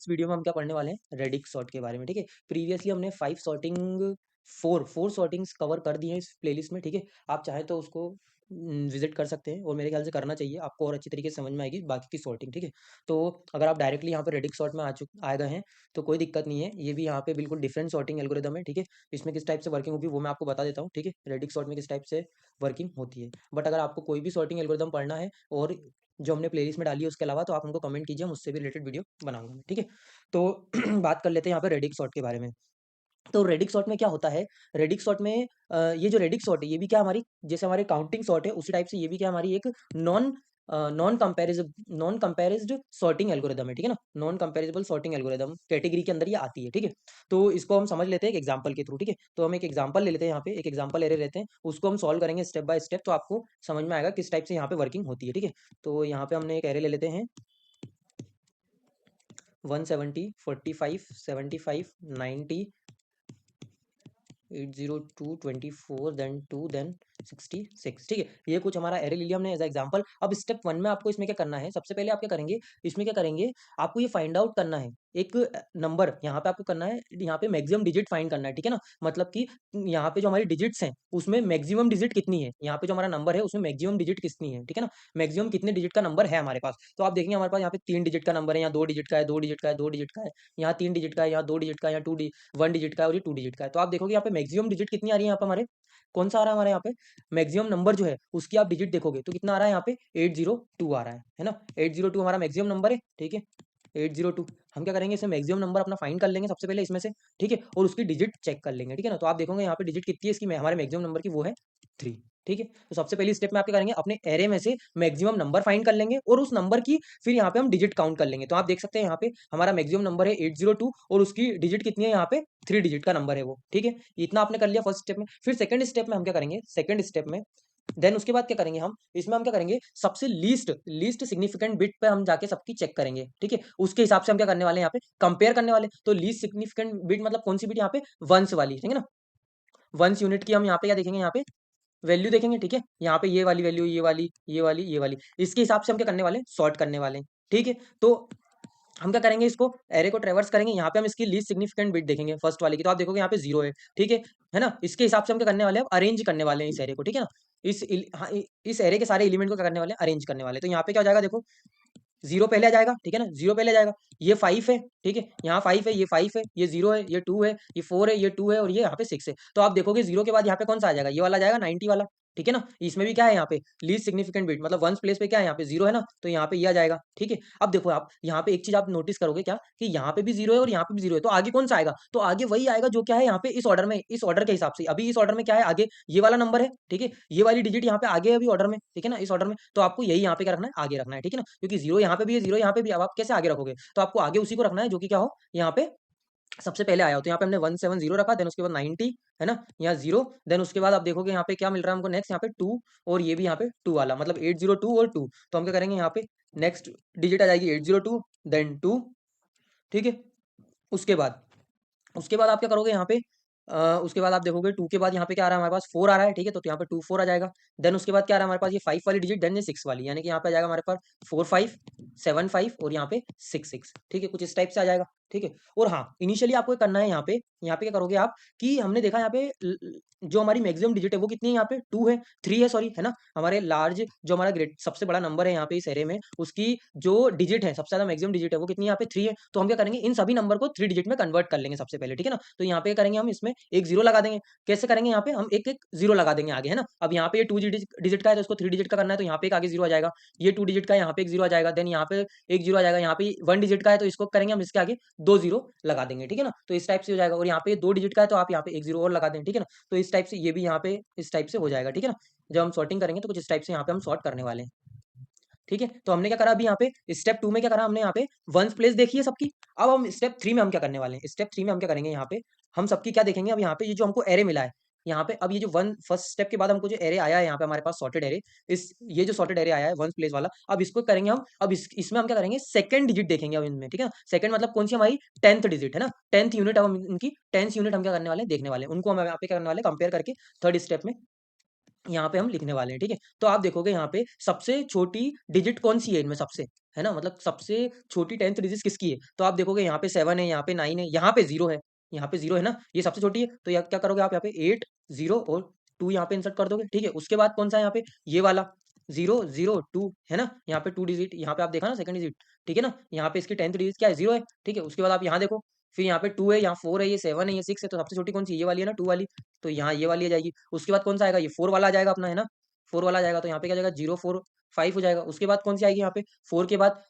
इस वीडियो में हम क्या पढ़ने वाले हैं, रेडिक्स सॉर्ट के बारे में। ठीक है, प्रीवियसली हमने 4 सॉर्टिंग्स कवर कर दिए हैं इस प्लेलिस्ट में। ठीक है, आप चाहें तो उसको विजिट कर सकते हैं और मेरे ख्याल से करना चाहिए, आपको और अच्छी तरीके से समझ में आएगी बाकी की सॉर्टिंग। ठीक है, तो अगर आप डायरेक्टली यहाँ पे रेडिक्स सॉर्ट में आ गए हैं तो कोई दिक्कत नहीं है, ये भी यहाँ पे बिल्कुल डिफरेंट सॉर्टिंग एल्गोरिदम है। ठीक है, इसमें किस टाइप से वर्किंग होगी वो मैं आपको बता देता हूँ। ठीक है, रेडिक्स सॉर्ट में किस टाइप से वर्किंग होती है। बट अगर आपको कोई भी सॉर्टिंग एल्गोरिदम पढ़ना है और जो हमने प्लेलिस्ट में डाली है उसके अलावा, तो आप उनको कमेंट कीजिए, हम उससे भी रिलेटेड वीडियो बनाऊंगा मैं। ठीक है, तो बात कर लेते हैं यहाँ पे रेडिक्स सॉर्ट के बारे में। तो रेडिक्स सॉर्ट में क्या होता है, रेडिक्स सॉर्ट में ये जो रेडिक्स सॉर्ट है ये भी क्या हमारी, जैसे हमारे काउंटिंग सॉर्ट है उसी टाइप से ये भी क्या हमारी एक नॉन नॉन कंपेरिज्ड सॉर्टिंग एल्गोरिदम है। ठीक है ना, नॉन कंपेरिजेबल सॉर्टिंग एल्गोरिदम कैटेगरी के अंदर ये आती है। ठीक है, तो इसको हम समझ लेते हैं एक एग्जांपल के थ्रू। ठीक है, तो हम एक एग्जांपल ले लेते हैं, यहाँ पे एक एग्जांपल एरे लेते हैं, उसको हम सॉल्व करेंगे स्टेप बाय स्टेप, तो आपको समझ में आएगा किस टाइप से यहाँ पे वर्किंग होती है। ठीक है, तो यहाँ पे हमने एक एरे ले लेते हैं 170 45 75 90 802 24 देन 2 देन 66। ठीक है, ये कुछ हमारा एरे ले लिया हमने एज एग्जांपल। अब स्टेप 1 में आपको इसमें क्या करना है, सबसे पहले आप क्या करेंगे, इसमें क्या करेंगे, आपको ये फाइंड आउट करना है एक नंबर, यहाँ पे आपको करना है, यहाँ पे मैक्सिमम डिजिट फाइंड करना है। ठीक है ना, मतलब कि यहाँ पे जो हमारी डिजिट्स हैं उसमें मैक्सिमम डिजिट कितनी है, यहाँ पे जो हमारा नंबर है उसमें मैक्सिमम डिजिट कितनी है। ठीक है ना, मैक्सिमम कितने डिजिट का नंबर है हमारे पास, तो आप देखेंगे हमारे पास यहाँ पे 3 डिजिट का नंबर है, यहाँ 2 डिजिट का है, 2 डिजिट का है, 2 डिजिट का है, यहाँ 3 डिजिट का है, यहाँ 2 डिजिट का है, यहाँ 1 डिजिट का है और ये 2 डिजिट का है। तो आप देखोगे यहाँ पे मैक्सिमम डिजिट कितनी आ रही है, यहाँ पे हमारे कौन सा आ रहा है, हमारे यहाँ पे मैक्सिमम नंबर जो है उसकी आप डिजिट देखोगे तो कितना आ रहा है, यहाँ पे 802 आ रहा है ना, 802 हमारा मैक्सिमम नंबर है। ठीक है, 802 हम क्या करेंगे, इसे मैक्सिमम नंबर अपना फाइंड कर लेंगे सबसे पहले इसमें से। ठीक है, और उसकी डिजिट चेक कर लेंगे। ठीक है ना, तो आप देखोगे यहाँ पे डिजिट कितनी है इसकी, हमारे मैक्सिमम नंबर की, वो है 3। ठीक है, तो सबसे पहली स्टेप में आप क्या करेंगे, अपने एरे में से मैक्सिमम नंबर फाइंड कर लेंगे और उस नंबर की फिर यहाँ पे हम डिजिट काउंट कर लेंगे। तो आप देख सकते हैं यहाँ पे हमारा मैक्सिमम नंबर है 802 और उसकी डिजिट कितनी है, यहाँ पे 3 डिजिट का नंबर है वो। ठीक है, इतना आपने कर लिया फर्स्ट स्टेप में। फिर सेकंड स्टेप में हम क्या करेंगे, सेकंड स्टेप में देन उसके बाद क्या करेंगे हम, इसमें हम क्या करेंगे, सबसे लीस्ट लीस्ट सिग्निफिकेंट बिट पे हम जाके सबकी चेक करेंगे। ठीक है, उसके हिसाब से हम क्या करने वाले हैं, यहाँ पे कंपेयर करने वाले। तो लीस्ट सिग्निफिकेंट बिट मतलब कौन सी बिट, यहाँ पे वंस वाली। ठीक है ना, वंस यूनिट की हम यहाँ पे क्या देखेंगे, यहाँ पे वैल्यू देखेंगे। ठीक है, यहाँ पे ये वाली वैल्यू, ये वाली, ये वाली, ये वाली, इसके हिसाब से हम क्या करने वाले हैं, सॉर्ट करने वाले हैं। ठीक है, तो हम क्या करेंगे, इसको एरे को ट्रेवर्स करेंगे, यहाँ पे हम इसकी लीस्ट सिग्निफिकेंट बिट देखेंगे फर्स्ट वाले की, तो आप देखोगे यहाँ पे 0 है। ठीक है ना, इसके हिसाब से हम क्या करने वाले हैं, अरेंज करने वाले हैं इस एरे को। ठीक है ना, हाँ, इस एरे के सारे एलिमेंट को क्या करने वाले हैं, अरेंज करने वाले हैं। तो यहाँ पे क्या हो जाएगा, देखो 0 पहले आ जाएगा। ठीक है ना, 0 पहले आ जाएगा, ये 5 है। ठीक है, यहाँ 5 है, ये 5 है, ये 0 है, ये 2 है, ये 4 है, ये 2 है और ये यहाँ पे 6 है। तो आप देखोगे 0 के बाद यहाँ पे कौन सा आ जाएगा, ये वाला आ जाएगा 90 वाला। ठीक है ना, इसमें भी क्या है, यहाँ पे लीस्ट सिग्निफिकेंट बिट मतलब वंस प्लेस पे क्या है, यहाँ पे 0 है ना, तो यहाँ पे ये आ जाएगा। ठीक है, अब देखो आप यहाँ पे एक चीज आप नोटिस करोगे क्या, कि यहाँ पे भी 0 है और यहाँ पे भी 0 है, तो आगे कौन सा आएगा, तो आगे वही आएगा जो क्या है यहाँ पे इस ऑर्डर में, इस ऑर्डर के हिसाब से। अभी इस ऑर्डर में क्या है, आगे ये वाला नंबर है। ठीक है, ये वाली डिजिट यहाँ पे आगे है अभी ऑर्डर में। ठीक है ना, इस ऑर्डर में, तो आपको यही यहाँ पे क्या रखना है, आगे रखना है। ठीक है ना, क्योंकि 0 यहाँ पे भी है, 0 यहाँ पे भी, अब आप कैसे आगे रखोगे, तो आपको आगे उसी को रखना है जो कि क्या हो, यहाँ पे सबसे पहले आया हो। तो यहाँ पे हमने 170 रखा, देन उसके बाद 90 है ना, यहाँ 0, देन उसके बाद आप देखोगे यहाँ पे क्या मिल रहा है हमको नेक्स्ट, यहाँ पे 2 और ये भी यहाँ पे 2 वाला, मतलब 802 और 2। तो हम क्या करेंगे, यहाँ पे नेक्स्ट डिजिट आ जाएगी 802 देन 2। ठीक है, उसके बाद उसके बाद आप क्या करोगे, यहाँ पे उसके बाद आप देखोगे 2 के बाद यहाँ पे क्या आ रहा है हमारे पास, 4 आ रहा है। ठीक है, तो यहाँ पे 2 4 आ जाएगा। देन उसके बाद क्या आ रहा है हमारे पास, ये 5 वाली डिजिट, देन ये 6 वाली, यानी कि यहाँ पे आ जाएगा हमारे पास 4 5 7 5 और यहाँ पे 6 6। ठीक है, कुछ इस टाइप से आ जाएगा। ठीक है, और हाँ इनिशियली आपको करना है, यहाँ पे क्या करोगे आप, कि हमने देखा यहाँ पे जो हमारी मैक्सिमम डिजिट है वो कितनी है, यहाँ पे 2 है, 3 है, सॉरी, है ना, हमारे लार्ज जो हमारा ग्रेट सबसे बड़ा नंबर है यहाँ पे इस एरे में, उसकी जो डिजिट है, सबसे ज्यादा मैक्सिमम डिजिट है वो कितनी है, यहाँ पे 3 है। तो हम क्या करेंगे, इन सभी नंबर को 3 डिजिट में कन्वर्ट कर लेंगे सबसे पहले। ठीक है ना, तो यहाँ पे करेंगे हम, इसमें एक 0 लगा देंगे। कैसे करेंगे, यहाँ पे हम एक एक 0 लगा देंगे आगे, है ना। अब यहाँ पे ये 2 डिजिट का है तो इसको 3 डिजिट का करना है, तो यहाँ पे एक आगे 0 आ जाएगा। ये 2 डिजिट का है, यहाँ पे एक 0 आ जाएगा। देन यहाँ पे एक 0 आ जाएगा, यहाँ पे 1 डिजिट का है तो इसको करेंगे हम, इसके आगे 2 0 लगा देंगे। ठीक है ना, तो इस टाइप से हो जाएगा। और यहाँ पे 2 डिजिट का है तो आप यहाँ पे एक 0 और लगा देंगे। ठीक है ना, तो इस टाइप से ये भी यहाँ पे इस टाइप से हो जाएगा। ठीक है ना, जब हम सॉर्टिंग करेंगे तो कुछ इस टाइप से यहाँ पे हम सॉर्ट करने वाले हैं। ठीक है, तो हमने क्या करा अभी यहाँ पे स्टेप 2 में क्या करा हमने, यहाँ पे वंस प्लेस देखी है सबकी। अब हम स्टेप 3 में हम क्या करने वाले हैं, स्टेप 3 में हम क्या करेंगे, यहाँ पे हम सबकी क्या देखेंगे। अब यहाँ पे ये जो हमको एरे मिला है, यहाँ पे अब ये जो वन फर्स्ट स्टेप के बाद हमको जो एरे आया है यहाँ पे हमारे पास सॉर्टेड एरे, इस ये जो सॉर्टेड एरे आया है वंस प्लेस वाला, अब इसको करेंगे हम, अब इसमें हम क्या करेंगे, सेकंड डिजिट देखेंगे अब इनमें। ठीक है, सेकंड मतलब कौन सी, हमारी 10th डिजिट है ना, 10th यूनिट। अब हम इनकी 10th यूनिट हम क्या करने वाले हैं, देखने वाले हैं उनको, हम यहाँ पे क्या करने वाले हैं, कंपेयर करके थर्ड स्टेप में यहाँ पे हम लिखने वाले हैं, ठीक है? तो आप देखोगे यहाँ पे सबसे छोटी डिजिट कौन-सी है इनमें सबसे, है ना? मतलब सबसे छोटी 10th डिजिट किसकी है? तो आप देखोगे यहाँ पे 7 है, यहाँ पे 9 है, यहाँ पे 0 है, यहाँ पे 0 है ना? ये सबसे छोटी है, तो या क्या करोगे आप यहाँ पे 8, 0 और 2 यहाँ पे इंसर्ट कर दोगे, ठीक है? उसके बाद कौन-सा है यहाँ पे? ये वाला 0, 0, 2 है ना? यहाँ पे 2 डिजिट यहाँ पे आप देखा ना सेकंड डिजिट, ठीक है ना? यहाँ पे इसकी 10th डिजिट क्या है? 0 है, ठीक है? उसके बाद आप यहाँ देखो, फिर यहाँ पे 2 है, यहाँ 4 है, ये 7 है, ये 6 है, तो सबसे छोटी कौन-सी है? ये वाली है ना 2 वाली, तो यहाँ ये वाली आ जाएगी। उसके बाद कौन-सा आएगा? ये 4 वाला आ जाएगा अपना, है ना? 4 वाला आ जाएगा, तो यहाँ पे क्या जाएगा 0, 4, 5 हो जाएगा। उसके बाद कौन-सी आएगी यहाँ पे? 4 के बाद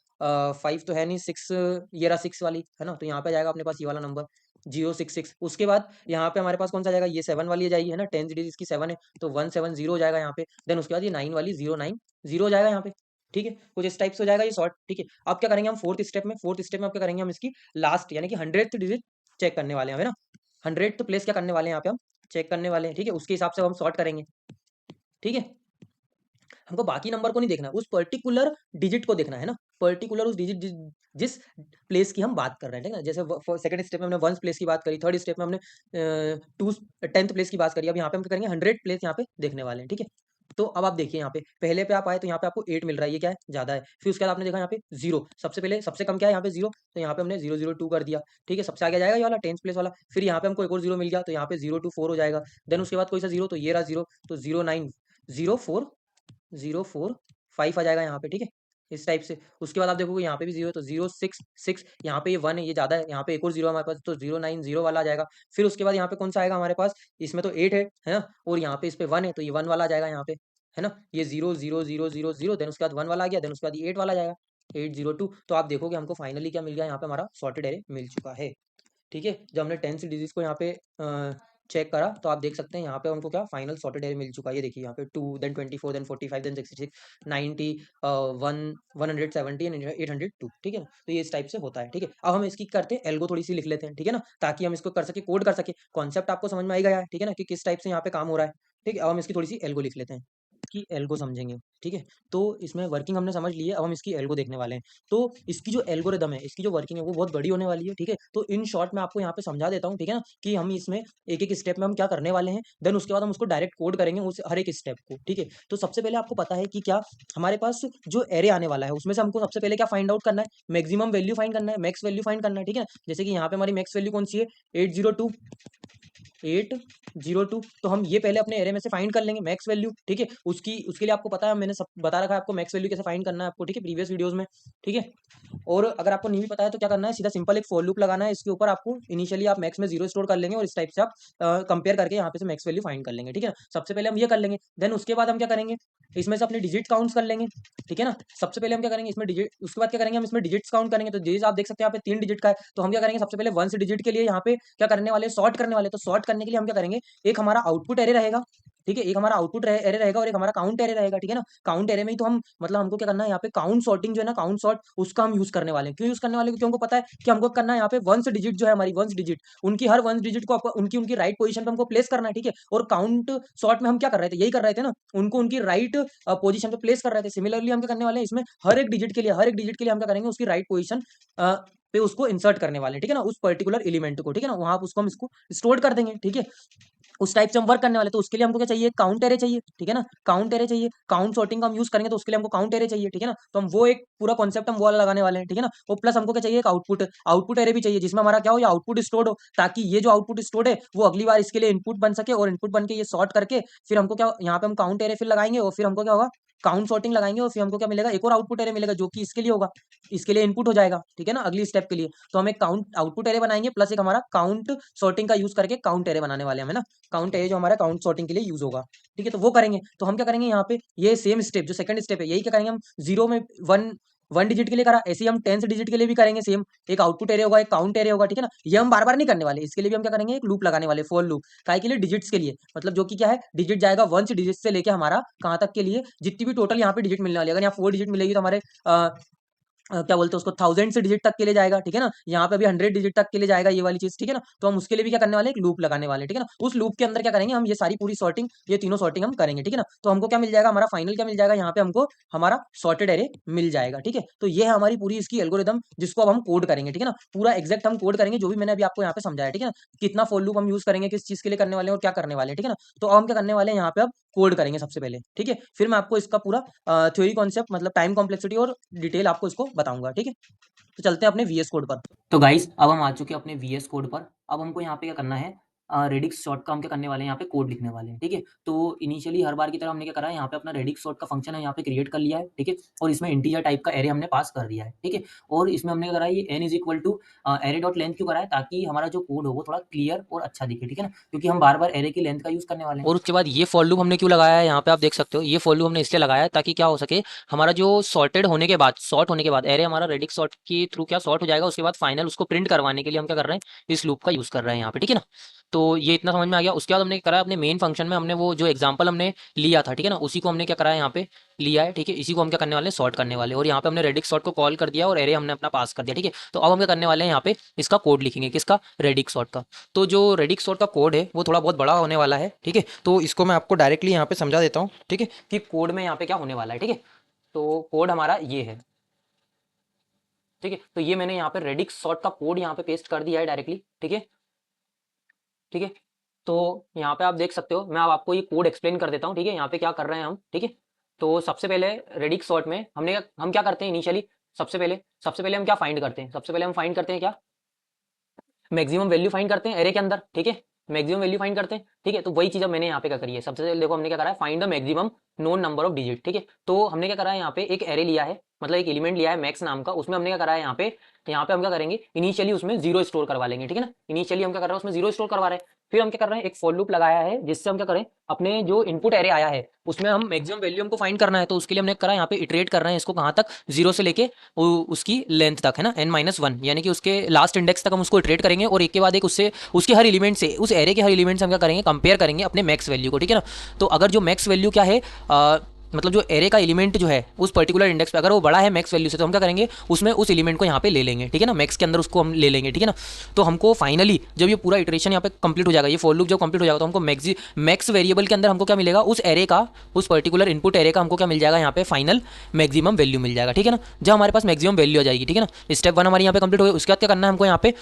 5 तो है नहीं, 6 ये रहा 6 वाली, है ना? तो यहाँ पे आ जाएगा अपने पास ये वाला नंबर 066। उसके बाद यहाँ पे हमारे पास कौन-सा आ जाएगा? ये 7 वाली आ जाएगी, है ना? 10th डिजिट इसकी 7 है, तो 170 हो जाएगा यहाँ पे। देन उसके बाद ये 9 वाली 090 हो जाएगा यहाँ पे, ठीक है? कुछ इस टाइप से हो जाएगा ये सॉर्ट, ठीक है? अब क्या करेंगे हम 4th स्टेप में अब क्या करेंगे हम इसकी लास्ट यानी कि 100th डिजिट चेक करने वाले हैं, है ना? 100th प्लेस क्या करने वाले हैं यहाँ पे हम चेक करने वाले हैं, ठीक है? उसके हिसाब से हम सॉर्ट करेंगे, ठीक है? हमको बाकी नंबर को नहीं देखना, उस पर्टिकुलर डिजिट को देखना है ना, पर्टिकुलर उस डिजिट जिस प्लेस की हम बात कर रहे हैं, ठीक है ना? जैसे सेकंड स्टेप में हमने 1 प्लेस की बात करी, थर्ड स्टेप में हमने 2 10th प्लेस की बात करी, अब यहाँ पे हम क्या करेंगे 100 प्लेस यहाँ पे देखने वाले हैं, ठीक है? तो अब आप देखिए यहाँ पे पहले पे आप आए तो यहाँ पे आपको 8 मिल रहा है, ये क्या है ज़्यादा है। फिर उसके बाद आपने देखा यहाँ पे 0 सबसे पहले सबसे कम क्या है यहाँ पे 0, तो यहाँ पे हमने 002 कर दिया, ठीक है? सबसे आगे जाएगा ये वाला 10th प्लेस वाला, फिर यहाँ पे हमको एक और 0 मिल गया, तो यहाँ पे 024 हो जाएगा। देन उसके बाद कोई सा 0, तो ये रहा 0, तो 0904 045 आ जाएगा यहाँ पे, ठीक है? इस टाइप से। उसके बाद आप देखोगे यहाँ पे भी 0 है, तो 066 यहाँ पे ये 1 है, ये ज़्यादा है, यहाँ पे एक और 0 है हमारे पास, तो 090 वाला आ जाएगा। फिर उसके बाद यहाँ पे कौन-सा आएगा हमारे पास, इसमें तो 8 है ना? और यहाँ पे इस पे 1 है, तो ये 1 वाला आ जाएगा यहाँ पे, है ना? ये 00000 देन उसके बाद 1 वाला आ गया, देन उसके बाद ये 8 वाला आ जाएगा, 802। तो आप देखोगे हमको फाइनली क्या मिल गया यहाँ पे हमारा सॉर्टेड अरे मिल चुका है। ठीक है? जब हमने 10 डिजिट्स को यहाँ पे चेक करा तो आप देख सकते हैं यहाँ पे हमको क्या फाइनल सॉर्टेड अरे मिल चुका है। ये देखिए यहाँ पे 2 देन 24 देन 45 देन 66 90 1 170 एंड 802 ठीक है ना? तो ये इस टाइप से होता है, ठीक है? अब हम इसकी करते हैं एल्गो थोड़ी-सी लिख लेते हैं, ठीक है ना? ताकि हम इसको कर सकें, कोड कर सकें। कॉन्सेप्ट आपको समझ में आ गया है, ठीक है ना? कि किस टाइप से यहाँ पे काम हो रहा है, ठीक है? अब हम इसकी थोड़ी-सी एल्गो लिख लेते हैं। कि एल्गो समझेंगे, ठीक है? तो इसमें वर्किंग हमने समझ ली है, अब हम इसकी एल्गो देखने वाले हैं। तो इसकी जो एल्गोरिदम है, इसकी जो वर्किंग है वो बहुत बड़ी होने वाली है, ठीक है? तो इन शॉर्ट मैं आपको यहाँ पे समझा देता हूँ, ठीक है ना? कि हम इसमें एक-एक स्टेप में हम क्या करने वाले हैं, देन उसके बाद हम उसको डायरेक्ट कोड करेंगे उस हर एक स्टेप को, ठीक है? तो सबसे पहले आपको पता है कि क्या हमारे पास जो एरे आने वाला है, उसमें से हमको सबसे पहले क्या फाइंड आउट करना है? मैक्सिमम वैल्यू फाइंड करना है, मैक्स वैल्यू फाइंड करना है, ठीक है? जैसे कि यहाँ पे हमारी मैक्स वैल्यू कौन-सी है? 802 802 तो हम ये पहले अपने एरे में से फाइंड कर लेंगे मैक्स वैल्यू, ठीक है? उसकी उसके लिए आपको पता है मैंने सब बता रखा है आपको मैक्स वैल्यू कैसे फाइंड करना है आपको, ठीक है? प्रीवियस वीडियोस में, ठीक है? और अगर आपको नहीं भी पता है तो क्या करना है सीधा सिंपल एक फॉर लूप लगाना है इसके ऊपर आपको इनिशियली आप मैक्स में 0 स्टोर कर लेंगे और इस टाइप से आप कंपेयर करके यहाँ पे से मैक्स वैल्यू फाइंड कर लेंगे, ठीक है? सबसे पहले हम ये कर लेंगे, देन उसके बाद हम क्या करेंगे इसमें से अपने डिजिट काउंट्स कर लेंगे, ठीक है ना? सबसे पहले हम क्या करेंगे इसमें डिजिट उसके बाद क्या करेंगे हम इसमें डिजिट्स काउंट करेंगे, तो डिजिट्स आप देख सकते हैं यहाँ पे 3 डिजिट का है, तो हम क्या करेंगे सबसे पहले 1 डिजिट के लिए यहाँ पे क्या करने वाले सॉर्ट करने वाले, तो सॉर्ट करने के लिए हम क्या करेंगे एक हमारा आउटपुट एरे रहेगा, ठीक है? एक हमारा आउटपुट एरे रहेगा और एक हमारा काउंट एरे रहेगा, ठीक है ना? काउंट एरे में ही तो हम मतलब हमको क्या करना है यहाँ पे काउंट सॉर्टिंग जो है ना काउंट सॉर्ट उसका हम यूज़ करने वाले हैं। क्यों यूज़ करने वाले हैं? क्योंकि हमको पता है कि हमको करना है यहाँ पे वंस डिजिट जो है हमारी वंस डिजिट उनकी हर वंस डिजिट को आपको उनकी उनकी राइट पोजीशन पे हमको प्लेस करना है, ठीक है? और काउंट सॉर्ट में हम क्या कर रहे थे? यही कर रहे थे ना, उनको उनकी राइट पोजीशन पे प्लेस कर रहे थे। सिमिलरली हम क्या करने वाले हैं इसमें हर एक डिजिट के लिए हम क्या करेंगे उसकी राइट पोजीशन पे उसको इंसर्ट करने वाले हैं, ठीक है ना? उस पर्टिकुलर एलिमेंट को, ठीक है ना? वहाँ उसको हम इसको स्टोर कर देंगे, ठीक है? उस टाइप से हम वर्क करने वाले, तो उसके लिए हमको क्या चाहिए काउंट एरे चाहिए, ठीक है ना? काउंट एरे चाहिए, काउंट सॉर्टिंग का हम यूज़ करेंगे तो उसके लिए हमको काउंट एरे चाहिए, ठीक है ना? तो हम वो एक पूरा कॉन्सेप्ट हम वो वाला लगाने वाले हैं, ठीक है ना? वो प्लस हमको क्या चाहिए एक आउटपुट एरे भी चाहिए जिसमें हमारा क्या हो या आउटपुट स्टोर्ड हो, ताकि ये जो आउटपुट स्टोर्ड है वो अगली बार इसके लिए इनपुट बन सके और इनपुट बन के ये सॉर्ट करके फिर हमको क्या यहाँ पे हम काउंट एरे फिर लगाएँगे और फिर हमको क्या होगा काउंट सॉर्टिंग लगाएँगे और फिर हमको क्या मिलेगा एक और आउटपुट एरे मिलेगा जो कि इसके लिए होगा, इसके लिए इनपुट हो जाएगा, ठीक है ना? अगली स्टेप के लिए। तो हम एक काउंट आउटपुट एरे बनाएँगे प्लस एक हमारा काउंट सॉर्टिंग का यूज़ करके काउंट एरे बनाने वाले हैं हम, है ना? काउंट है जो हमारा काउंट सॉर्टिंग के लिए यूज़ होगा, ठीक है? तो वो करेंगे, तो हम क्या करेंगे यहाँ पे ये सेम स्टेप जो सेकंड स्टेप है यही क्या करेंगे हम 0 में 1 डिजिट के लिए करा, ऐसे ही हम 10th डिजिट के लिए भी करेंगे सेम, एक आउटपुट एरे होगा, एक काउंट एरे होगा, ठीक है ना? ये हम बार-बार नहीं करने वाले, इसके लिए भी हम क्या करेंगे एक लूप लगाने वाले फॉर लूप, काहे के लिए डिजिट्स के लिए, मतलब जो कि क्या है डिजिट जाएगा 1 डिजिट से लेके हमारा कहाँ तक के लिए जितनी भी टोटल यहाँ पे डिजिट मिलने वाली है, अगर यहाँ 4 डिजिट मिलेगी तो हमारे क्या बोलते हैं उसको 1000 से डिजिट तक के लिए जाएगा, ठीक है ना? यहाँ पे अभी 100 डिजिट तक के लिए जाएगा ये वाली चीज़, ठीक है ना? तो हम उसके लिए भी क्या करने वाले हैं, एक लूप लगाने वाले हैं, ठीक है ना? उस लूप के अंदर क्या करेंगे हम ये सारी पूरी सॉर्टिंग, ये तीनों सॉर्टिंग हम करेंगे, ठीक है ना? तो हमको क्या मिल जाएगा, हमारा फाइनल क्या मिल जाएगा, यहाँ पे हमको हमारा सॉर्टेड एरे मिल जाएगा, ठीक है? तो ये है हमारी पूरी इसकी एल्गोरिदम जिसको अब हम कोड करेंगे, ठीक है ना? पूरा एग्जैक्ट हम कोड करेंगे जो भी मैंने अभी आपको यहाँ पे समझाया, ठीक है ना? कितना फॉर लूप हम यूज़ करेंगे, किस चीज़ के लिए करने वाले हैं और क्या करने वाले हैं, ठीक है ना? तो अब हम क्या करने वाले हैं यहाँ पे अब कोड करेंगे सबसे पहले, ठीक है। फिर मैं आपको इसका पूरा थ्योरी कॉन्सेप्ट मतलब टाइम कॉम्प्लेक्सिटी और डिटेल आपको इसको बताऊंगा, ठीक है। तो चलते हैं अपने वीएस कोड पर। तो गाइस अब हम आ चुके हैं अपने वीएस कोड पर। अब हमको यहाँ पे क्या करना है, रेडिक्स सॉर्ट का हम क्या करने वाले हैं, यहाँ पे कोड लिखने वाले हैं, ठीक है। तो इनिशियली हर बार की तरह हमने क्या करा है, यहाँ पे अपना रेडिक्स सॉर्ट का फंक्शन है यहाँ पे क्रिएट कर लिया है, ठीक है। और इसमें इंटीजर टाइप का एरे हमने पास कर दिया है, ठीक है। और इसमें हमने क्या करा है, ये n is equal to array dot length क्यों करा है, ताकि हमारा जो कोड हो वो थोड़ा क्लियर और अच्छा दिखे, ठीक है ना, क्योंकि हम बार बार एरे की लेंथ का यूज करने वाले हैं। और उसके बाद ये फॉर लूप हमने क्यों लगाया है, यहाँ पे आप देख सकते हो, ये फॉर लूप हमने इसलिए लगाया है ताकि क्या हो सके, हमारा जो सॉर्टेड होने के बाद, सॉर्ट होने के बाद एरे हमारा रेडिक्स सॉर्ट के थ्रू क्या सॉर्ट हो जाएगा, उसके बाद फाइनल उसको प्रिंट करवाने के लिए हम क्या कर रहे हैं, इस लूप का यूज कर रहे हैं यहाँ पे, ठीक है ना। तो ये इतना समझ में आ गया। उसके बाद हमने करा अपने मेन फंक्शन में हमने वो जो एग्जांपल हमने लिया था, ठीक है ना, उसी को हमने क्या करा है यहाँ पे लिया है, ठीक है। इसी को हम क्या करने वाले हैं, सॉर्ट करने वाले हैं। और यहाँ पे हमने रेडिक्स सॉर्ट को कॉल कर दिया और एरे हमने अपना पास कर दिया, ठीक है। तो अब हम क्या करने वाले हैं, यहाँ पे इसका कोड लिखेंगे, किसका, रेडिक्स सॉर्ट का। तो जो रेडिक्स सॉर्ट का कोड है वो थोड़ा बहुत बड़ा होने वाला है, ठीक है। तो इसको मैं आपको डायरेक्टली यहाँ पे समझा देता हूँ, ठीक है, कि कोड में यहाँ पे क्या होने वाला है, ठीक है। तो कोड हमारा ये है, ठीक है। तो ये मैंने यहाँ पे रेडिक्स सॉर्ट का कोड यहाँ पे पेस्ट कर दिया है डायरेक्टली, ठीक है, ठीक है। तो यहाँ पे आप देख सकते हो, मैं अब आपको ये कोड एक्सप्लेन कर देता हूँ, ठीक है। यहाँ पे क्या कर रहे हैं हम, ठीक है। तो सबसे पहले रेडिक्स सॉर्ट में हम क्या करते हैं इनिशियली, सबसे पहले हम क्या फाइंड करते हैं, सबसे पहले हम फाइंड करते हैं क्या, मैक्सिमम वैल्यू फाइंड करते हैं एरे के अंदर, ठीक है। मैक्सिमम वैल्यू फाइंड करते हैं, ठीक है। तो वही चीज अब मैंने यहाँ पे क्या करी है, सबसे पहले देखो हमने क्या करा है, find the maximum known number of digit, ठीक है। तो हमने क्या करा है, यहाँ पे एक एरे लिया है, मतलब एक एलिमेंट लिया है मैक्स नाम का, उसमें हमने क्या करा है, यहाँ पे हम क्या करेंगे, इनिशियली उसमें जीरो स्टोर करवा लेंगे, ठीक है ना। इनिशियली हम क्या कर रहे हैं, उसमें जीरो स्टोर करवा रहे हैं। फिर हम क्या कर रहे हैं, एक फॉर लूप लगाया है, जिससे हम क्या करें, अपने जो इनपुट एरे आया है उसमें हम मैक्सिमम वैल्यू हमको फाइंड करना है। तो उसके लिए हमने करा यहाँ पे इटरेट कर रहे हैं इसको, कहाँ तक, जीरो से लेके उसकी लेंथ तक, है ना, n-1, यानी कि उसके लास्ट इंडेक्स तक हम उसको इटरेट करेंगे। और एक के बाद एक उससे उसके हर एलिमेंट से, उस एरे के हर एलिमेंट से हम क्या करेंगे, कंपेयर करेंगे अपने मैक्स वैल्यू को, ठीक है ना। तो अगर जो मैक्स वैल्यू क्या है, मतलब जो एरे का एलिमेंट जो है उस पर्टिकुलर इंडेक्स पे अगर वो बड़ा है मैक्स वैल्यू से, तो हम क्या करेंगे, उसमें उस एलिमेंट को यहाँ पे ले लेंगे, ठीक है ना, मैक्स के अंदर उसको हम ले लेंगे, ठीक है ना। तो हमको फाइनली जब ये पूरा इटरेशन यहाँ पे कंप्लीट हो जाएगा, ये फॉर लूप जब कंप्लीट हो जाएगा, तो हमको मैक्स वेरिएबल के अंदर हमको क्या मिलेगा, उस एरे का, उस पर्टिकुलर इनपुट एरे का हमको क्या मिल जाएगा, यहाँ पे फाइनल मैक्सिमम वैल्यू मिल जाएगा, ठीक है ना। जब हमारे पास मैक्सिमम वैल्यू आ जाएगी, ठीक है ना, स्टेप 1 हमारी यहाँ पे कंप्लीट हो गई। उसके बाद क्या करना है हमको, यहाँ पे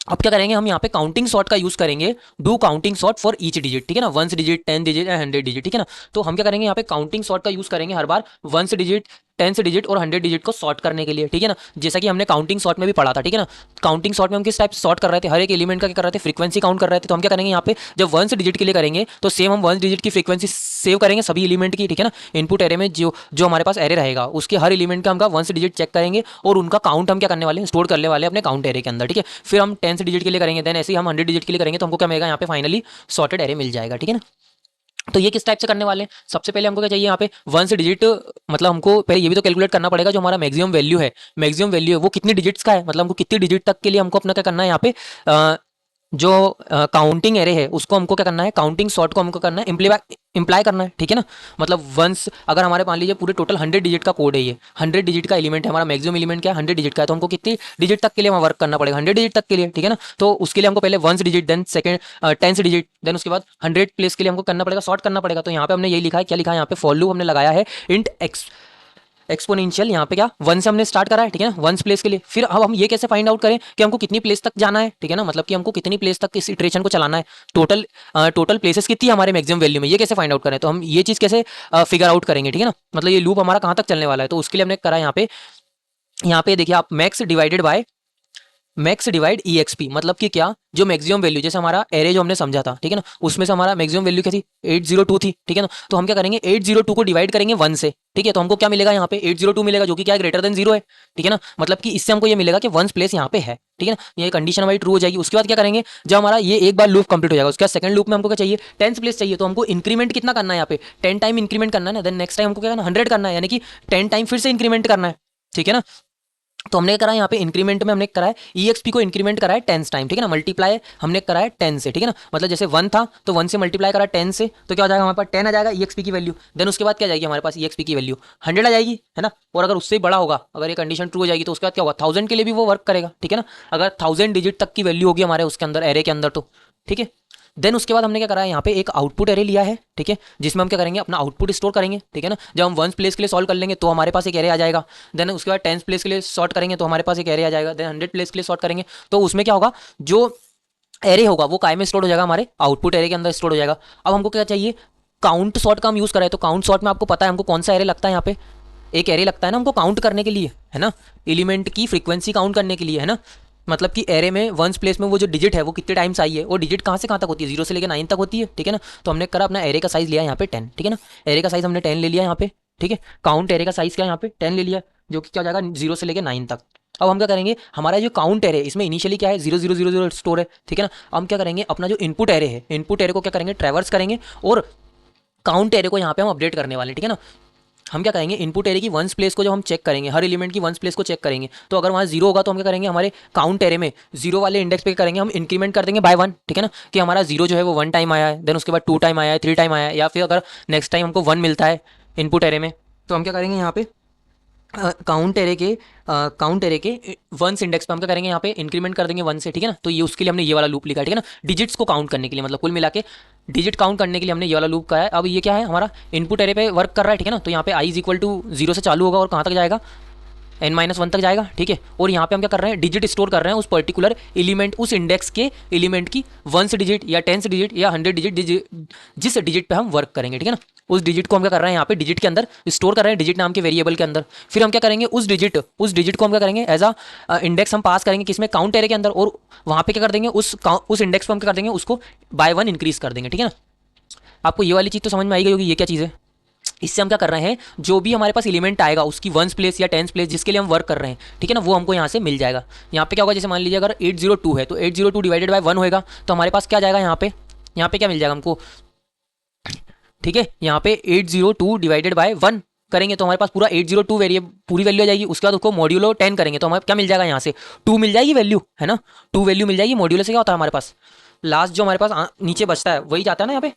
अब क्या करेंगे, हम यहाँ पे काउंटिंग सॉर्ट का यूज करेंगे, do counting sort for each digit, ठीक है ना, 1 डिजिट, 10 डिजिट एंड 100 डिजिट, ठीक है ना। तो हम क्या करेंगे, यहाँ पे काउंटिंग सॉर्ट का यूज करेंगे हर बार 1 डिजिट, 10 डिजिट और 100 डिजिट को सॉर्ट करने के लिए, ठीक है ना। जैसा कि हमने काउंटिंग सॉर्ट में भी पढ़ा था, ठीक है ना। काउंटिंग सॉर्ट में हम किस टाइप से सॉर्ट कर रहे थे, हर एक एलिमेंट का क्या कर रहे थे, फ्रीक्वेंसी काउंट कर रहे थे। तो हम क्या करेंगे, यहाँ पे जब 1 डिजिट के लिए करेंगे तो सेम हम 1 डिजिट की फ्रीक्वेंसी सेव करेंगे सभी एलिमेंट की, ठीक है ना। इनपुट एरे में जो जो हमारे पास एरे रहेगा उसके हर एलिमेंट का हम 1 डिजिट चेक करेंगे और उनका काउंट हम क्या करने वाले हैं, स्टोर करने वाले हैं अपने काउंट एरे के अंदर, ठीक है। फिर हम 10 डिजिट के लिए करेंगे, देन ऐसे ही हम 100 डिजिट के लिए करेंगे, तो हमको क्या मिलेगा, यहाँ पे फाइनली सॉर्टेड एरे मिल जाएगा, ठीक है ना। तो ये किस टाइप से करने वाले हैं, सबसे पहले हमको क्या चाहिए, यहाँ पे 1 से डिजिट, मतलब हमको पहले ये भी तो कैलकुलेट करना पड़ेगा, जो हमारा मैक्सिमम वैल्यू है वो कितनी डिजिट्स का है, मतलब हमको कितनी डिजिट तक के लिए हमको अपना क्या करना है, यहाँ पे जो काउंटिंग एरे है उसको हमको क्या करना है, काउंटिंग सॉर्ट को हमको करना है, इम्प्लाई करना है, ठीक है ना। मतलब वंस अगर हमारे मान लीजिए पूरे टोटल 100 डिजिट का कोड है, ये 100 डिजिट का एलिमेंट है, हमारा मैक्सिमम एलिमेंट क्या है, 100 डिजिट का है, तो हमको कितनी डिजिट तक के लिए वहाँ वर्क करना पड़ेगा, 100 डिजिट तक के लिए, ठीक है ना। तो उसके लिए हमको पहले 1 digit, then second 10 digit, then उसके बाद 100 प्लेस के लिए हमको करना पड़ेगा, सॉर्ट करना पड़ेगा। तो यहाँ पे हमने यही लिखा है, क्या लिखा है यहाँ पे, फॉर लूप हमने लगाया है इंट एक्सपोनेंशियल, यहाँ पे क्या 1 से हमने स्टार्ट करा है, ठीक है ना, 1 प्लेस के लिए। फिर अब हम ये कैसे फाइंड आउट करें कि हमको कितनी प्लेस तक जाना है, ठीक है ना, मतलब कि हमको कितनी प्लेस तक इस इटरेशन को चलाना है, टोटल प्लेसेस कितनी है हमारे मैक्सिमम वैल्यू में, ये कैसे फाइंड आउट करें। तो हम ये चीज़ कैसे फिगर आउट करेंगे, ठीक है ना, मतलब ये लूप हमारा कहाँ तक चलने वाला है। तो उसके लिए हमने करा यहाँ पे देखिए आप, मैक्स डिवाइड ई एक्स पी, मतलब कि क्या, जो मैक्सिमम वैल्यू, जैसे हमारा एरे जो हमने समझा था, ठीक है ना, उसमें से हमारा मैक्सिमम वैल्यू क्या थी, 802 थी, ठीक है ना। तो हम क्या करेंगे, 802 को डिवाइड करेंगे 1 से, ठीक है। तो हमको क्या मिलेगा, यहाँ पे 802 मिलेगा, जो कि क्या है, ग्रेटर देन 0 है, ठीक है ना। मतलब कि इससे हमको ये मिलेगा कि 1 प्लेस यहाँ पे है, ठीक है ना, ये कंडीशन हमारी ट्रू हो जाएगी। उसके बाद क्या करेंगे, जब हमारा ये एक बार लूप कंप्लीट हो जाएगा, उसके बाद सेकंड लूप में हमको क्या चाहिए, 10 प्लेस चाहिए। तो हमको इंक्रीमेंट कितना करना है, यहाँ पे 10 टाइम इंक्रीमेंट करना है ना, देन नेक्स्ट टाइम हमको क्या करना है, 100 करना है, यानी कि 10 टाइम फिर से इंक्रीमेंट करना है, ठीक है ना। तो हमने करा है यहाँ पे इंक्रीमेंट में हमने करा है EXP को इंक्रीमेंट करा है 10 टाइम, ठीक है ना, मल्टीप्लाई हमने करा है 10 से, ठीक है ना। मतलब जैसे 1 था तो 1 से मल्टीप्लाई करा 10 से, तो क्या हो जाएगा, हमारे पास 10 आ जाएगा EXP की वैल्यू। देन उसके बाद क्या जाएगी हमारे पास EXP की वैल्यू 100 आ जाएगी, है ना। और अगर उससे बड़ा होगा, अगर ये कंडीशन ट्रू हो जाएगी, तो उसके बाद क्या होगा, 1000 के लिए भी वो वर्क करेगा, ठीक है ना। अगर 1000 डिजिट तक की वैल्यू होगी हमारे उसके अंदर, एरे के अंदर, तो ठीक है। देन उसके बाद हमने क्या करा है, यहाँ पे एक आउटपुट एरे लिया है, ठीक है, जिसमें हम क्या करेंगे, अपना आउटपुट स्टोर करेंगे, ठीक है ना। जब हम 1 प्लेस के लिए सॉल्व कर लेंगे तो हमारे पास एक एरे आ जाएगा। देन उसके बाद 10 प्लेस के लिए सॉर्ट करेंगे तो हमारे पास एक एरे आ जाएगा। देन 100 प्लेस के लिए सॉर्ट करेंगे तो उसमें क्या होगा, जो एरे होगा वो काय में स्टोर हो जाएगा, हमारे आउटपुट एरे के अंदर स्टोर हो जाएगा। अब हमको क्या चाहिए, काउंट सॉर्ट का हम यूज़ कर रहे हैं, तो काउंट सॉर्ट में आपको पता है हमको कौन सा एरे लगता है, यहाँ पे एक एरे लगता है ना हमको काउंट करने के लिए, है ना, एलिमेंट की फ्रीक्वेंसी काउंट करने के लिए, है ना। मतलब कि एरे में वंस प्लेस में वो जो डिजिट है वो कितने टाइम्स आई है, वो डिजिट कहाँ से कहाँ तक होती है, 0 से लेकर 9 तक होती है, ठीक है ना। तो हमने करा अपना एरे का साइज लिया यहाँ पे 10, ठीक है ना, एरे का साइज हमने 10 ले लिया यहाँ पे, ठीक है। काउंट एरे का साइज क्या यहाँ पे 10 ले लिया, जो कि क्या हो जाएगा 0 से लेकर 9 तक। अब हम क्या करेंगे, हमारा जो काउंट एरे इसमें इनिशियली क्या है 0000 स्टोर है, ठीक है ना। हम क्या करेंगे, अपना जो इनपुट एरे है, इनपुट एरे को क्या करेंगे ट्रैवर्स करेंगे, और काउंट एरे को यहाँ पे हम अपडेट करने वाले हैं, ठीक है ना। हम क्या करेंगे, इनपुट एरे की वंस प्लेस को जब हम चेक करेंगे, हर एलिमेंट की वंस प्लेस को चेक करेंगे, तो अगर वहाँ जीरो होगा तो हम क्या करेंगे, हमारे काउंट एरे में जीरो वाले इंडेक्स पे करेंगे हम इंक्रीमेंट कर देंगे बाय 1, ठीक है ना, कि हमारा जीरो जो है वो 1 टाइम आया है, देन उसके बाद 2 टाइम आया है, 3 टाइम आया है, या फिर अगर नेक्स्ट टाइम हमको 1 मिलता है इनपुट एरे में, तो हम क्या करेंगे यहाँ पे काउंट एरे के वंस इंडेक्स पे हम क्या करेंगे, यहाँ पे इंक्रीमेंट कर देंगे 1 से, ठीक है ना। तो ये उसके लिए हमने ये वाला लूप लिखा है, ठीक है ना, डिजिट्स को काउंट करने के लिए, मतलब कुल मिला के डिजिट काउंट करने के लिए हमने ये वाला लूप का है। अब ये क्या है, हमारा इनपुट एरे पे वर्क कर रहा है, ठीक है ना। तो यहाँ पे आई इज इक्वल टू 0 से चालू होगा और कहाँ तक जाएगा, n-1 तक जाएगा, ठीक है। और यहाँ पे हम क्या कर रहे हैं, डिजिट स्टोर कर रहे हैं उस पर्टिकुलर एलिमेंट, उस इंडेक्स के एलिमेंट की 1 डिजिट या 10 डिजिट या 100 डिजिट, जिस डिजिट पे हम वर्क करेंगे, ठीक है ना। उस डिजिट को हम क्या कर रहे हैं, यहाँ पे डिजिट के अंदर स्टोर कर रहे हैं, डिजिट नाम के वेरिएबल के अंदर। फिर हम क्या करेंगे, उस डिजिट को हम क्या करेंगे, एज अ इंडेक्स हम पास करेंगे किसमें, काउंट एरे के अंदर, और वहाँ पे क्या कर देंगे, उस इंडेक्स पर हम क्या कर देंगे, उसको बाय 1 इंक्रीज कर देंगे, ठीक है ना। आपको ये वाली चीज़ तो समझ में आई गई होगी, ये क्या चीज़ है। इससे हम क्या कर रहे हैं, जो भी हमारे पास एलिमेंट आएगा उसकी वंस प्लेस या टेंस प्लेस जिसके लिए हम वर्क कर रहे हैं, ठीक है ना, वो हमको यहाँ से मिल जाएगा। यहाँ पे क्या होगा, जैसे मान लीजिए अगर 802 है तो 802 डिवाइडेड बाय 1 होएगा, तो हमारे पास क्या जाएगा यहाँ पे क्या मिल जाएगा हमको, ठीक है। यहाँ पे 802 डिवाइडेड बाय 1 करेंगे तो हमारे पास पूरा 802 वेरिएबल पूरी वैल्यू आ जाएगी। उसके बाद उसको मॉड्यूलो 10 करेंगे तो हमें क्या मिल जाएगा, यहाँ से 2 मिल जाएगी वैल्यू, है ना, 2 वैल्यू मिल जाएगी। मॉड्यूलो से क्या होता है हमारे पास, लास्ट जो हमारे पास नीचे बचता है वही जाता है ना यहाँ पे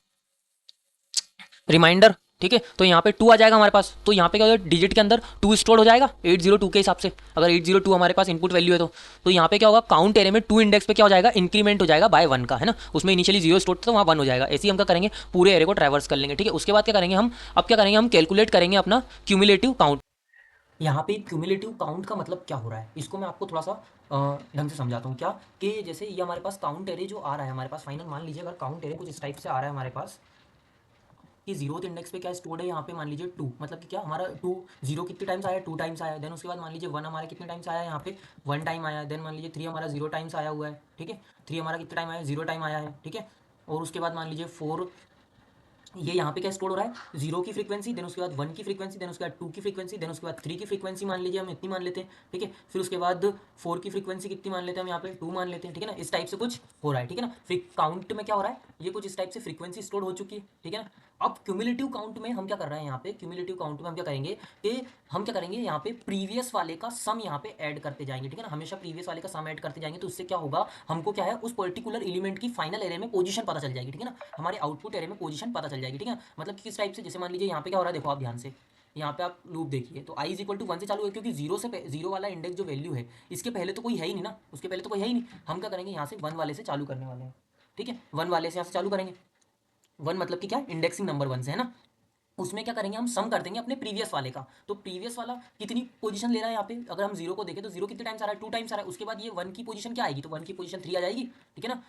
रिमाइंडर, ठीक है। तो यहाँ पे 2 आ जाएगा हमारे पास, तो यहाँ पे क्या होगा, डिजिट के अंदर 2 स्टोर हो जाएगा 802 के हिसाब से। अगर 802 हमारे पास इनपुट वैल्यू है तो यहाँ पे क्या होगा, काउंट एरे में 2 इंडेक्स पे क्या हो जाएगा, इंक्रीमेंट हो जाएगा बाय 1 का, है ना। उसमें इनिशियली 0 स्टोर था तो वहाँ 1 हो जाएगा। ऐसे ही हम क्या करेंगे, पूरे एरे को ट्रैवर्स कर लेंगे, ठीक है। उसके बाद क्या करेंगे हम, अब क्या करेंगे, हम कैलकुलेट करेंगे अपना क्यूमुलेटिव काउंट। यहाँ पे क्यूमुलेटिव काउंट का मतलब क्या हो रहा है, इसको मैं आपको थोड़ा सा ढंग से समझाता हूँ। क्या कि जैसे ये हमारे पास काउंट एरे जो आ रहा है हमारे पास फाइनल, मान लीजिए अगर काउंट एरे कुछ इस टाइप से आ रहा है हमारे पास कि जीरो इंडेक्स पे क्या स्टोर्ड है, यहाँ पे मान लीजिए 2, मतलब कि क्या हमारा 2 जीरो कितने टाइम्स आया, 2 टाइम्स आया। देन उसके बाद मान लीजिए 1 हमारा कितने टाइम्स आया है, यहाँ पे 1 टाइम आया। देन मान लीजिए 3 हमारा 0 टाइम्स आया हुआ है, ठीक है। 3 हमारा कितने टाइम आया, 0 टाइम आया है, ठीक है। और उसके बाद मान लीजिए 4, ये यहाँ पे क्या स्टोर हो रहा है, 0 की फ्रीक्वेंसी, देन उसके बाद 1 की फ्रीक्वेंसी, देन उसके बाद 2 की फ्रीक्वेंसी, देन उसके बाद 3 की फ्रीक्वेंसी मान लीजिए हम इतनी मान लेते हैं, ठीक है। फिर उसके बाद 4 की फ्रीक्वेंसी कितनी मान लेते हैं हम, यहाँ पे 2 मान लेते हैं, ठीक है ना। इस टाइप से कुछ हो रहा है, ठीक है ना। फिर काउंट में क्या हो रहा है, ये कुछ इस टाइप से फ्रीक्वेंसी स्टोर हो चुकी है, ठीक है ना। अब क्यूमुलेटिव काउंट में हम क्या कर रहे हैं, यहाँ पे क्यूमुलेटिव काउंट में हम क्या करेंगे कि हम क्या करेंगे, यहाँ पे प्रीवियस वाले का सम यहाँ पे ऐड करते जाएंगे, ठीक है ना। हमेशा प्रीवियस वाले का सम ऐड करते जाएंगे, तो उससे क्या होगा, हमको क्या है उस पर्टिकुलर एलिमेंट की फाइनल एरे में पोजीशन पता चल जाएगी, ठीक है ना। हमारे आउटपुट एरे में पोजीशन पता चल जाएगी, ठीक है। मतलब कि किस टाइप से, जैसे मान लीजिए यहाँ पे क्या हो रहा है, देखो आप ध्यान से यहाँ पे आप लूप देखिए, तो आई इज इक्वल टू 1 से चालू है, क्योंकि जीरो वाला इंडेक्स जो वैल्यू है इसके पहले तो कोई है ही नहीं ना, उसके पहले तो कोई है ही नहीं। हम क्या करेंगे, यहाँ से 1 वाले से चालू करने वाले हैं, ठीक है। 1 वाले से यहाँ से चालू करेंगे, 1 मतलब कि क्या, इंडेक्सिंग नंबर 1 से, है ना। उसमें क्या करेंगे, हम सम कर देंगे अपने प्रीवियस वाले का। तो प्रीवियस वाला कितनी पोजीशन ले रहा है यहाँ पे, अगर हम जीरो को देखें तो जीरो कितने टाइम्स आ रहा है, 2 टाइम्स आ रहा है। उसके बाद ये 1 की पोजीशन क्या आएगी, तो 1 की पोजीशन 3 आ जाएगी, ठीक है ना।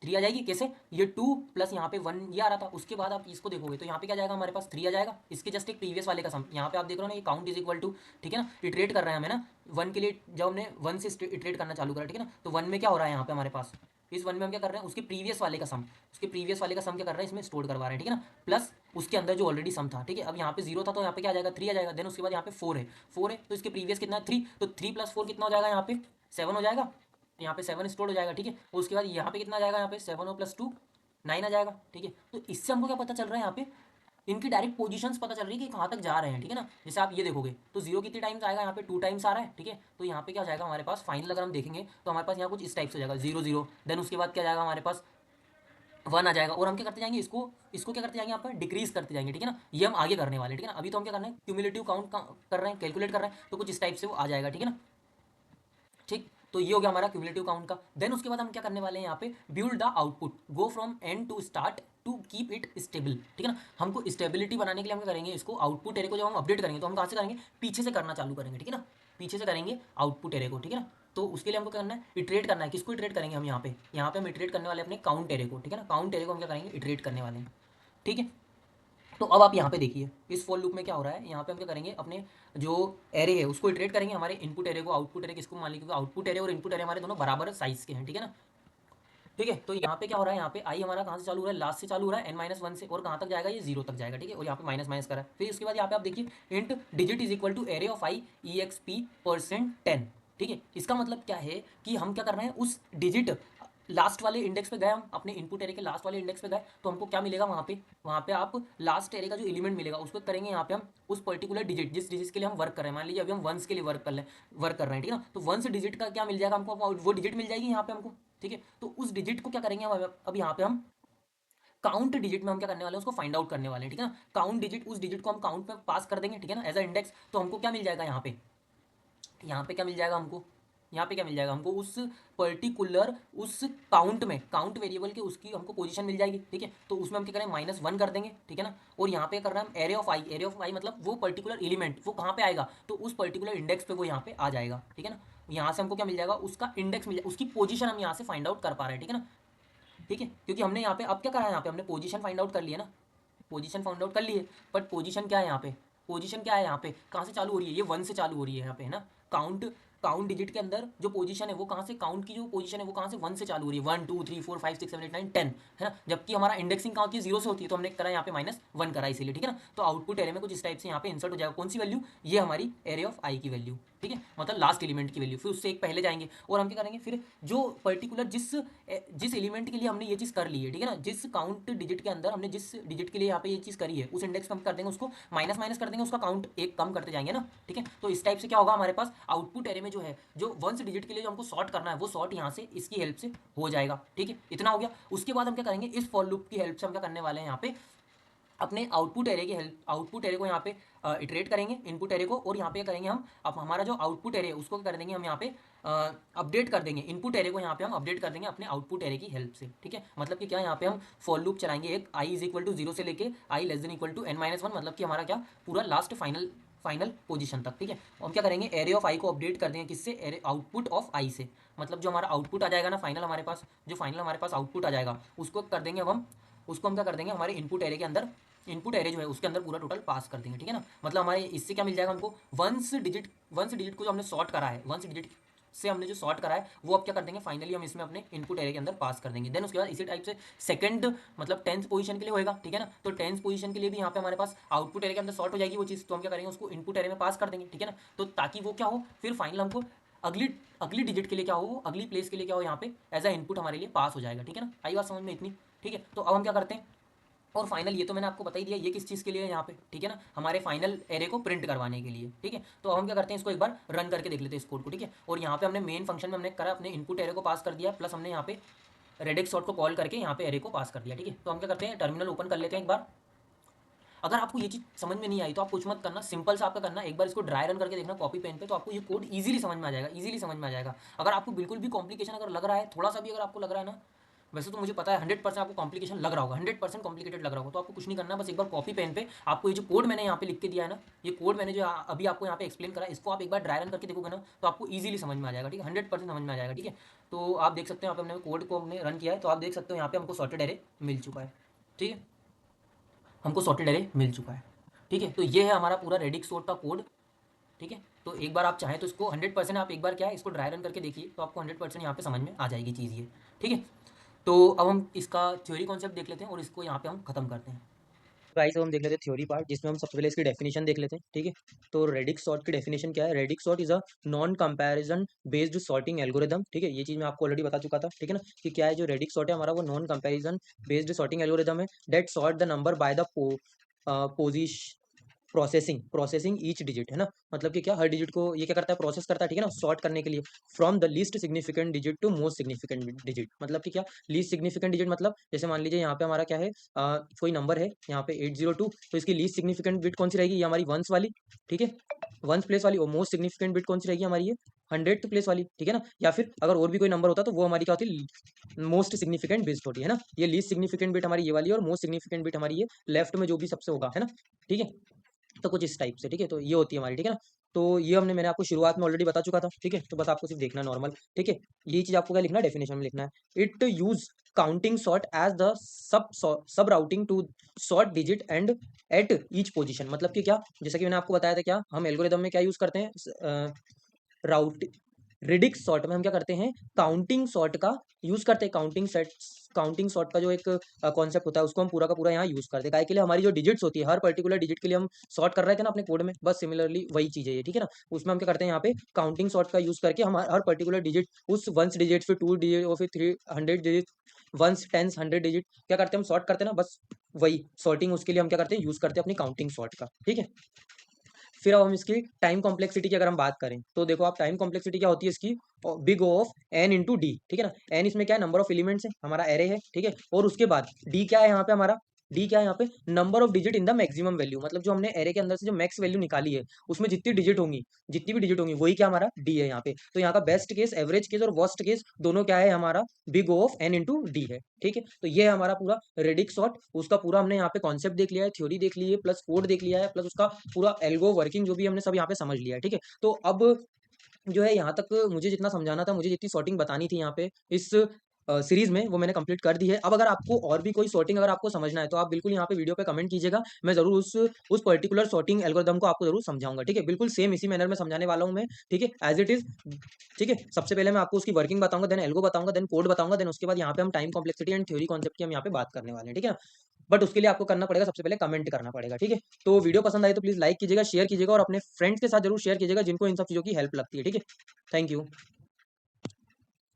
3 आ जाएगी कैसे, ये 2 प्लस यहाँ पे 1 ये आ रहा था। उसके बाद आप इसको देखोगे तो यहाँ पे क्या जाएगा हमारे पास, 3 आ जाएगा। इसके जस्ट एक प्रीवियस वाले का सम, यहाँ पे आप देख रहे हो ना, ये काउंट इज इक्वल टू, ठीक है ना, इटरेट कर रहे हैं हमें ना 1 के लिए। जब हमने 1 से इटरेट करना चालू करा, ठीक है ना, तो 1 में क्या हो रहा है यहाँ पे हमारे पास, इस 1 में हम क्या कर रहे हैं, उसके प्रीवियस वाले का सम, उसके प्रीवियस वाले का सम क्या कर रहे हैं, इसमें स्टोर करवा रहे हैं, ठीक है ना, प्लस उसके अंदर जो ऑलरेडी सम था, ठीक है। अब यहाँ पे 0 था तो यहाँ पे क्या आ जाएगा, 3 आ जाएगा। देन उसके बाद यहाँ पे 4 है, 4 है तो इसके प्रीवियस कितना है, 3, तो 3 प्लस 4 कितना हो जाएगा, यहाँ पे 7 हो जाएगा। तो यहाँ पे 7 स्टोर हो जाएगा, ठीक है। और उसके बाद यहाँ पे कितना आ जाएगा, यहाँ पे 7 और प्लस 2 9 आ जाएगा, ठीक है। तो इससे हमको क्या पता चल रहा है, यहाँ पे इनकी डायरेक्ट पोजीशंस पता चल रही है कि कहाँ तक जा रहे हैं, ठीक है ना। जैसे आप ये देखोगे तो 0 कितने टाइम्स आएगा, यहाँ पे 2 टाइम्स आ रहा है, ठीक है। तो यहाँ पे क्या हो जाएगा हमारे पास फाइनल, अगर हम देखेंगे तो हमारे पास यहाँ कुछ इस टाइप से हो जाएगा 0 0। देन उसके बाद क्या जाएगा हमारे पास 1 आ जाएगा। और हम क्या करते जाएंगे, इसको क्या करते जाएंगे, यहाँ पर डिक्रीज करते जाएंगे, ठीक है ना। ये हम आगे करने वाले, ठीक है ना। अभी तो हम क्या करना है, क्यूमुलेटिव काउंट कर रहे हैं, कैलकुलेट कर रहे हैं, तो कुछ इस टाइप से वो आ जाएगा, ठीक है ना। ठीक, तो ये हो गया हमारा क्यूमुलेटिव काउंट का। देन उसके बाद हम क्या करने वाले हैं, यहाँ पे build the output, go from end to start to keep it stable, ठीक है ना। हमको स्टेबिलिटी बनाने के लिए हम क्या करेंगे, इसको आउटपुट एरे को जब हम अपडेट करेंगे तो हम कहाँ से करेंगे, पीछे से करना चालू करेंगे, ठीक है ना। पीछे से करेंगे आउटपुट एरे को, ठीक है ना। तो उसके लिए हमको क्या करना है, इटरेट करना है। किसको इटरेट करेंगे हम, यहाँ पे हम इटरेट करने वाले अपने काउंट एरे को, ठीक है ना। काउंट एरे को हम क्या करेंगे, इटरेट करने वाले हैं, ठीक है। तो अब आप यहाँ पे देखिए इस फॉर लूप में क्या हो रहा है, यहाँ पे हम क्या करेंगे, अपने जो एरे है उसको इटरेट करेंगे, हमारे इनपुट एरे को आउटपुट एरे किसको मान लीजिए, क्योंकि आउटपुट एरे और इनपुट एरे हमारे दोनों बराबर साइज के हैं, ठीक है ना। ठीक है, तो यहाँ पे क्या हो रहा है, यहाँ पे आई हमारा कहाँ से चालू हो रहा है, लास्ट से चालू हो रहा है n-1 से, और कहाँ तक जाएगा, ये 0 तक जाएगा, ठीक है, और यहाँ पे माइनस माइनस करा है। फिर उसके बाद यहाँ पे आप देखिए int digit is equal to array of i exp%10। ठीक है, इसका मतलब क्या है कि हम क्या कर रहे हैं, उस डिजिट लास्ट वाले इंडेक्स पे गए, हम अपने इनपुट एरे के लास्ट वाले इंडेक्स पे गए, तो हमको क्या मिलेगा वहाँ पे आप लास्ट एरे का जो एलिमेंट मिलेगा उसको करेंगे यहाँ पे हम उस पर्टिकुलर डिजिट, जिस डिजिट के लिए हम वर्क कर रहे हैं, मान लीजिए अभी हम वंस के लिए वर्क कर रहे हैं, ठीक है ना, तो वंस डिजिट का क्या मिल जाएगा हमको, वो डिजिट मिल जाएगी यहाँ पे हमको। ठीक है, तो उस डिजिट को क्या करेंगे हम अब यहाँ पे हम काउंट डिजिट में हम क्या करने वाले हैं, उसको फाइंड आउट करने वाले हैं, ठीक है ना। काउंट डिजिट, उस डिजिट को हम काउंट में पास कर देंगे, ठीक है ना, एज अ इंडेक्स। तो हमको क्या मिल जाएगा यहाँ पे क्या मिल जाएगा हमको, यहाँ पे क्या मिल जाएगा हमको, उस पर्टिकुलर उस काउंट में, काउंट वेरिएबल के उसकी हमको पोजीशन मिल जाएगी, ठीक है। तो उसमें हम क्या करें, -1 कर देंगे, ठीक है ना। और यहाँ पे कर रहे हैं हम एरे ऑफ आई मतलब वो पर्टिकुलर एलिमेंट वो कहाँ पे आएगा, तो उस पर्टिकुलर इंडेक्स पे वो यहाँ पे आ जाएगा, ठीक है ना। यहाँ से हमको क्या मिल जाएगा, उसका इंडेक्स मिल जाएगा, उसकी पोजीशन हम यहाँ से फाइंड आउट कर पा रहे हैं, ठीक है ना। ठीक है, क्योंकि हमने यहाँ पे अब क्या करा है, यहाँ पे हमने पोजीशन फाइंड आउट कर लिया ना, पोजीशन फाइंड आउट कर लिए। बट पोजीशन क्या है यहाँ पे, पोजीशन क्या है यहाँ पे, कहाँ से चालू हो रही है, ये 1 से चालू हो रही है यहाँ पे, है ना। काउंट काउंट डिजिट के अंदर जो पोजीशन है वो कहाँ से, काउंट की जो पोजीशन है वो कहाँ से 1 से चालू हो रही है, 1 2 3 4 5 6 7 8 9 10, है ना। जबकि हमारा इंडेक्सिंग कहाँ की 0 से होती है, तो हमने करा यहाँ पे -1 करा इसीलिए, ठीक है ना। तो आउटपुट एरे में कुछ इस टाइप से यहाँ पे इंसर्ट हो जाएगा, कौन सी वैल्यू, ये हमारी एरे ऑफ आई की वैल्यू, ठीक है, मतलब लास्ट एलिमेंट की वैल्यू। फिर उससे एक पहले जाएंगे और हम क्या करेंगे, फिर जो पर्टिकुलर जिस एलिमेंट के लिए हमने ये चीज़ कर ली है, ठीक है ना, जिस काउंट डिजिट के अंदर हमने जिस डिजिट के लिए यहाँ पे ये चीज़ करी है, उस इंडेक्स में हम कर देंगे उसको माइनस माइनस कर देंगे, उसका काउंट एक कम करते जाएंगे ना, ठीक है। तो इस टाइप से क्या होगा, हमारे पास आउटपुट एरे में जो है, जो वंस डिजिट के लिए जो हमको सॉर्ट करना है, वो सॉर्ट यहाँ से इसकी हेल्प से हो जाएगा, ठीक है। इतना हो गया। उसके बाद हम क्या करेंगे, इस फॉर लूप की हेल्प से हम क्या करने वाले हैं, यहाँ पे अपने आउटपुट एरे को यहाँ पे इटरेट करेंगे इनपुट एरे को, और यहाँ पे करेंगे हम, अब हमारा जो आउटपुट एरे है उसको कर देंगे हम यहाँ पे अपडेट कर देंगे, इनपुट एरे को यहाँ पे हम अपडेट कर देंगे अपने आउटपुट एरे की हेल्प से, ठीक है। मतलब कि क्या, यहाँ पे हम फॉर लूप चलाएंगे एक आई इज इक्वल टू 0 से लेके I less than equal to n-1, मतलब कि हमारा क्या पूरा लास्ट फाइनल पोजीशन तक, ठीक है। हम क्या करेंगे, एरे ऑफ आई को अपडेट कर देंगे किससे, एरे आउटपुट ऑफ आई से, मतलब जो हमारा आउटपुट आ जाएगा ना फाइनल हमारे पास, जो फाइनल हमारे पास आउटपुट आ जाएगा उसको कर देंगे अब हम, उसको हम क्या कर देंगे, हमारे इनपुट एरे के अंदर, इनपुट एरे जो है उसके अंदर पूरा टोटल पास कर देंगे, ठीक है ना। मतलब हमारे इससे क्या मिल जाएगा हमको, वंस डिजिट को जो हमने सॉर्ट करा है, वंस डिजिट से हमने जो सॉर्ट करा है वो अब क्या कर देंगे, फाइनली हम इसमें अपने इनपुट एरे के अंदर पास कर देंगे। देन उसके बाद इसी टाइप से सेकंड मतलब 10th पोजीशन के लिए होएगा, ठीक है ना। तो 10th पोजीशन के लिए भी यहाँ पे हमारे पास आउटपुट एरे के अंदर सॉर्ट हो जाएगी वो चीज़, तो हम क्या करेंगे, उसको इनपुट एरे में पास कर देंगे, ठीक है ना। तो ताकि वो क्या हो, फिर फाइनल हमको अगली अगली डिजिट के लिए क्या हो, अगली प्लेस के लिए क्या हो, यहाँ पे एज अ इनपुट हमारे लिए पास हो जाएगा, ठीक है ना। आई बात समझ में इतनी, ठीक है। तो अब हम क्या करते हैं, और फाइनल ये तो मैंने आपको बता ही दिया, ये किस चीज़ के लिए है यहाँ पे, ठीक है ना, हमारे फाइनल एरे को प्रिंट करवाने के लिए, ठीक है। तो अब हम क्या करते हैं, इसको एक बार रन करके देख लेते हैं इस कोड को, ठीक है। और यहाँ पे हमने मेन फंक्शन में हमने करा, अपने इनपुट एरे को पास कर दिया, प्लस हमने यहाँ पे रेडिक्स सॉर्ट को कॉल करके यहाँ पे एरे को पास कर दिया, ठीक है। तो हम क्या करते हैं, टर्मिनल ओपन कर लेते हैं एक बार। अगर आपको ये चीज़ समझ में नहीं आई तो आप कुछ मत करना, सिंपल सा आपका करना, एक बार इसको ड्राई रन करके देखना कॉपी पेन पे, तो आपको ये कोड इजीली समझ में आ जाएगा, इजीली समझ में आ जाएगा। अगर आपको बिल्कुल भी कॉम्प्लिकेशन अगर लग रहा है, थोड़ा सा भी अगर आपको लग रहा है ना, वैसे तो मुझे पता है 100% आपको कॉम्प्लिकेशन लग रहा होगा, 100% कॉम्प्लिकेटेड लग रहा होगा, तो आपको कुछ नहीं करना, बस एक बार कॉपी पेन पे आपको ये जो कोड मैंने यहाँ पे लिख के दिया है ना, ये कोड मैंने जो अभी आपको यहाँ पे एक्सप्लेन करा, इसको आप एक बार ड्राई रन करके देखोगे ना, तो आपको ईजिली समझ में आ जाएगा, ठीक है, 100% समझ में आ जाएगा, ठीक है। तो आप देख सकते हो यहाँ पे हमने कोड को हमने रन किया है, तो आप देख सकते हो यहाँ पे हमको सॉर्टेड एरे मिल चुका है, ठीक है, हमको सॉर्टेड एरे मिल चुका है, ठीक है। तो ये है हमारा पूरा रेडिक सोर्ट का कोड, ठीक है। तो एक बार आप चाहें तो इसको 100% आप एक बार क्या है, इसको ड्राई रन करके देखिए, तो आपको 100% यहाँ पे समझ में आ जाएगी चीज़ ये, ठीक है। तो अब हम इसका थ्योरी कॉन्सेप्ट देख लेते हैं और इसको यहाँ पे हम खत्म करते हैं। गाइस, अब हम देख लेते हैं थ्योरी पार्ट, जिसमें हम सबसे पहले इसकी डेफिनेशन देख लेते हैं, ठीक है। तो रेडिक्स सॉर्ट की डेफिनेशन क्या है, radix sort is a non comparison based sorting algorithm, ठीक है। ये चीज़ मैं आपको ऑलरेडी बता चुका था, ठीक है ना, कि क्या है जो रेडिक्स सॉर्ट है हमारा, वो non comparison based sorting algorithm है, that sort the number by the position processing each digit, है ना। मतलब कि क्या, हर डिजिट को ये क्या करता है, प्रोसेस करता है, ठीक है ना, सॉर्ट करने के लिए, from the least significant digit to most significant digit. मतलब कि क्या, लीस्ट सिग्निफिकेंट डिजिट मतलब जैसे मान लीजिए यहाँ पे हमारा क्या है, कोई नंबर है यहाँ पे 802, तो इसकी लीस्ट सिग्निफिकेंट बिट कौन सी रहेगी, ये हमारी वंस वाली, ठीक है, वंस प्लेस वाली। और मोस्ट सिग्निफिकेंट बिट कौन सी रहेगी हमारी, ये 100th प्लेस वाली, ठीक है ना। या फिर अगर और भी कोई नंबर होता तो वो हमारी क्या होती, मोस्ट सिग्निफिकेंट बिट होती है ना। ये लीस्ट सिग्निफिकेंट बिट हमारी ये वाली है, और मोस्ट सिग्निफिकेंट बिट हमारी ये लेफ्ट में जो भी सबसे होगा, है ना, ठीक है। तो कुछ इस टाइप से, ठीक है, तो ये होती है हमारी, ठीक है ना। तो ये मैंने आपको शुरुआत में ऑलरेडी बता चुका था, ठीक है। तो बस आपको सिर्फ देखना नॉर्मल, ठीक है। यही चीज आपको क्या लिखना है, डेफिनेशन में लिखना है। It use counting sort as the subroutine to sort digit and at each position. मतलब कि क्या, जैसा कि मैंने आपको बताया था, क्या हम एल्गोरिदम में क्या यूज करते हैं, राउट रिडिक्स सॉर्ट में हम क्या करते हैं, काउंटिंग सॉर्ट का यूज करते हैं। काउंटिंग सॉर्ट का जो एक कॉन्सेप्ट होता है उसको हम पूरा का पूरा यहाँ यूज करते हैं। काहे के लिए, हमारी जो डिजिट्स होती है, हर पर्टिकुलर डिजिट के लिए हम सॉर्ट कर रहे थे ना अपने कोड में, बस सिमिलरली वही चीज है ये, ठीक है ना। उसमें हम क्या करते हैं, यहाँ पे काउंटिंग सॉर्ट का यूज करके हम हर पर्टिकुलर डिजिट, उस वंस डिजिट, फिर टू डिजिट और फिर 300 डिजिट, वंस, टेंस, 100 डिजिट क्या करते हैं हम, सॉर्ट करते हैं ना, बस वही सॉर्टिंग उसके लिए हम क्या करते हैं, यूज करते हैं अपनी काउंटिंग सॉर्ट का, ठीक है। फिर अब हम इसकी टाइम कॉम्प्लेक्सिटी की अगर हम बात करें तो देखो आप, टाइम कॉम्प्लेक्सिटी क्या होती है इसकी, big O of n into d, ठीक है ना। एन इसमें क्या है, नंबर ऑफ एलिमेंट्स है, हमारा एरे है, ठीक है। और उसके बाद डी क्या है यहाँ पे हमारा, डी क्या है यहाँ पे, number of digit in the maximum value. मतलब जो हमने एरे के अंदर से जो मैक्स वैल्यू निकाली है, उसमें जितनी डिजिट होंगी, जितनी भी डिजिट होंगी, वही क्या हमारा डी है यहाँ पे। तो यहाँ का बेस्ट केस, एवरेज केस और वर्स्ट केस दोनों क्या है हमारा, big O of n into d है, ठीक है। तो ये है हमारा पूरा रेडिक्स सॉर्ट, उसका पूरा हमने यहाँ पे कॉन्सेप्ट देख लिया है, थ्योरी देख ली है, प्लस कोड देख लिया है, प्लस उसका पूरा एल्गो वर्किंग जो भी हमने सब यहाँ पे समझ लिया है, ठीक है। तो अब जो है यहाँ तक मुझे जितना समझाना था, मुझे जितनी सॉर्टिंग बतानी थी यहाँ पे इस सीरीज में, वो मैंने कंप्लीट कर दी है। अब अगर आपको और भी कोई सॉर्टिंग अगर आपको समझना है तो आप बिल्कुल यहाँ पे वीडियो पे कमेंट कीजिएगा, मैं जरूर उस पर्टिकुलर सॉर्टिंग एल्गोरिदम को आपको जरूर समझाऊंगा, ठीक है। बिल्कुल सेम इसी मैनर में समझाने वाला हूँ मैं, ठीक है, एज इट इज, ठीक है। सबसे पहले मैं आपको उसकी वर्किंग बताऊंगा, देन एल्गो बताऊंगा, देन कोड बताऊंगा, देन उसके बाद यहाँ पे हम time complexity and theory concept की हम यहाँ पे बात करने वाले हैं, ठीक है ना। बट उसके लिए आपको करना पड़ेगा, सबसे पहले कमेंट करना पड़ेगा, ठीक है। तो वीडियो पसंद आई तो प्लीज लाइक कीजिएगा, शेयर कीजिएगा और अपने फ्रेंड्स के साथ जरूर शेयर कीजिएगा जिनको इन सब चीजों की हेल्प लगती है, ठीक है। Thank you.